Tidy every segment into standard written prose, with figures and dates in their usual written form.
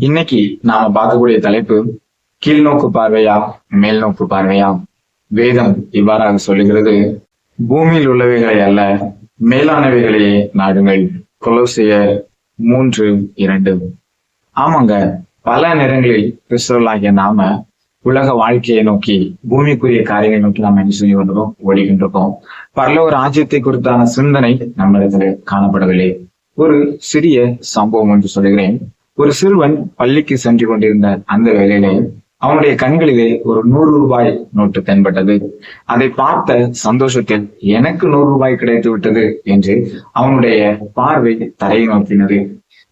இன்னைக்கு நாம பார்க்கக்கூடிய தலைப்பு கீழ்நோக்கு பார்வையா மேல் நோக்கு பார்வையா. வேதம் இவ்வாறாக சொல்லுகிறது, பூமியில் உள்ளவைகளை அல்ல மேலானவைகளையே நாடுங்கள். கொலோசியர் 3:2. ஆமாங்க, பல நேரங்களில் கிறிஸ்தவர்களாகிய நாம உலக வாழ்க்கையை நோக்கி, பூமிக்குரிய காரியங்களை நோக்கி நாம என்ன செய்து கொண்டிருக்கோம், ஓடிக்கின்றிருக்கோம். பரலோக ராஜ்யத்தை குறித்தான சிந்தனை நம்மிடத்துல காணப்படவில்லை. ஒரு சிறிய சம்பவம் என்று சொல்லுகிறேன். ஒரு சிறுவன் பள்ளிக்கு சென்று கொண்டிருந்த அந்த வேளையிலே அவனுடைய கண்களிலே ஒரு 100 ரூபாய் நோட்டு தென்பட்டது. அதை பார்த்த சந்தோஷத்தில் எனக்கு 100 ரூபாய் கிடைத்து விட்டது என்று அவனுடைய பார்வை தரையை நோக்கினது.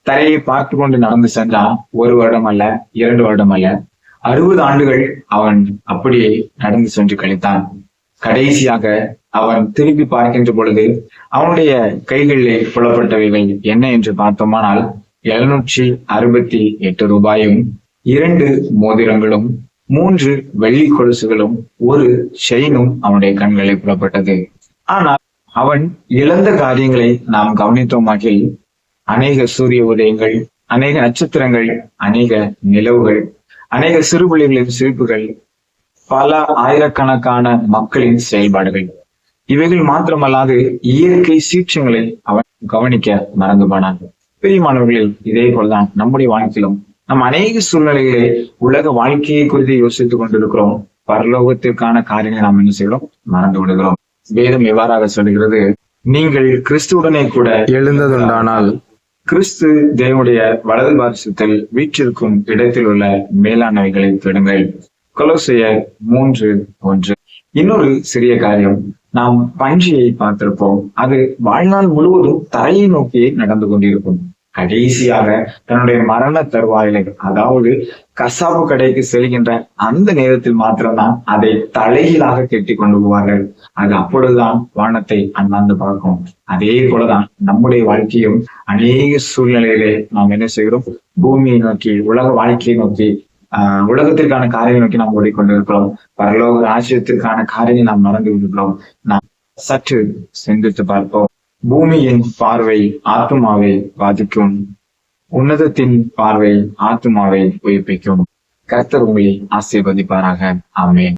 தரையை பார்த்து கொண்டு நடந்து சென்றான். 1 வருடம் அல்ல, 2 வருடம் அல்ல, 60 ஆண்டுகள் அவன் அப்படியே நடந்து சென்று கழித்தான். கடைசியாக அவன் திருப்பி பார்க்கின்ற பொழுது அவனுடைய கைகளிலே புலப்பட்டவைகள் என்ன என்று பார்த்தோமானால் 768 ரூபாயும், 2 மோதிரங்களும், 3 வெள்ளி கொலுசுகளும், 1 செயினும் அவனுடைய கண்களில் புலப்பட்டது. ஆனால் அவன் இழந்த காரியங்களை நாம் கவனித்தோமாகில் அநேக சூரிய உதயங்கள், அநேக நட்சத்திரங்கள், அநேக நிலவுகள், அநேக சிறுபிள்ளைகளின் சிரிப்புகள், பல ஆயிரக்கணக்கான மக்களின் செயல்பாடுகள், இவைகள் மாத்திரமல்லாது இயற்கை சீற்றங்களை அவன் கவனிக்க மறந்து போனான். பெரியமானவர்களில் இதே போலதான் நம்முடைய வாழ்க்கையிலும் நம்ம அநேக சூழ்நிலைகளை உலக வாழ்க்கையை குறித்து யோசித்துக் கொண்டிருக்கிறோம். பரலோகத்திற்கான காரியங்களை நாம் என்ன செய்கிறோம், மறந்து விடுகிறோம். வேதம் எவ்வாறாக சொல்லுகிறது, நீங்கள் கிறிஸ்துவுடனே கூட எழுந்ததுண்டானால் கிறிஸ்து தேவனுடைய வலது பாரிசத்தில் வீற்றிருக்கும் இடத்தில் உள்ள மேலானவைகளை தேடுங்கள். கொலோசியர் 3:1. இன்னொரு சிறிய காரியம், நாம் பன்றியை பார்த்திருப்போம். அது வாழ்நாள் முழுவதும் தரையை நோக்கியே நடந்து கொண்டிருக்கும். கடைசியாக தன்னுடைய மரண தருவாயிலை, அதாவது கசாப்பு கடைக்கு செல்கின்ற அந்த நேரத்தில் மாத்திரம்தான் அதை தலைகீழாக கெட்டி கொண்டு போவார்கள். அது அப்பொழுதுதான் வானத்தை அண்ணாந்து பார்க்கும். அதே போலதான் நம்முடைய வாழ்க்கையும் அநேக சூழ்நிலையிலே நாம் என்ன செய்கிறோம், பூமியை நோக்கி, உலக வாழ்க்கையை நோக்கி, உலகத்திற்கான காரியம் நோக்கி நாம் ஓடிக்கொண்டிருக்கிறோம். பரலோக ராஜ்யத்திற்கான காரியம் நாம் மறந்து விடுகிறோம். நாம் சற்று சிந்தித்து பார்ப்போம். பூமியின் பார்வை ஆத்துமாவை பாதிக்கும், உன்னதத்தின் பார்வை ஆத்துமாவை உயிர்ப்பிக்கும். கர்த்தர் உங்களை ஆசீர்வதிப்பாராக. ஆமென்.